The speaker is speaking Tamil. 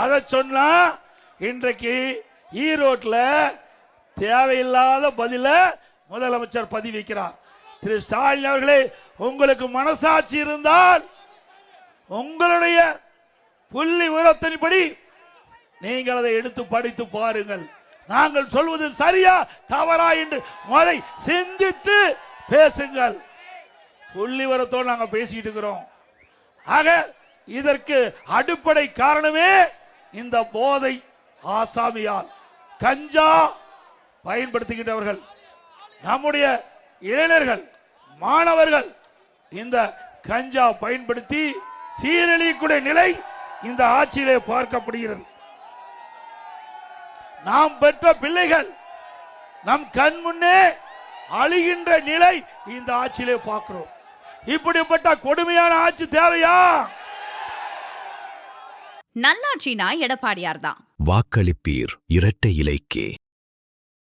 அதை சொன்னா இன்றைக்கு ஈரோட்ல தேவையில்லாத பதில முதலமைச்சர் பதிவு வைக்கிறார். திரு ஸ்டாலின் அவர்களே, உங்களுக்கு மனசாட்சி இருந்தால் உங்களுடைய புள்ளி விவரத்தின்படி நீங்கள் அதை எடுத்து படித்து பாருங்கள். நாங்கள் சொல்வது சரியா தவறா என்று முதலை சிந்தித்து பேசுங்கள். புள்ளி விவரத்தோடு நாங்கள் பேசிட்டு இருக்கிறோம். ஆக இதற்கு அடிப்படை காரணமே இந்த போதை ஆசாமியால் கஞ்சா பயன்படுத்துகின்றவர்கள், நம்முடைய இளைஞர்கள், மாணவர்கள் இந்த கஞ்சா பயன்படுத்தி சீரழியக்கூடிய நிலை இந்த ஆட்சியிலே பார்க்கப்படுகிறது. நாம் பெற்ற பிள்ளைகள் நம் கண் முன்னே அழிகின்ற நிலை இந்த ஆட்சியிலே பார்க்கிறோம். இப்படிப்பட்ட கொடுமையான ஆட்சி தேவையா? நல்லாட்சினா எடப்பாடியார் தான். வாக்களிப்பீர் இரட்டை இலைக்கே.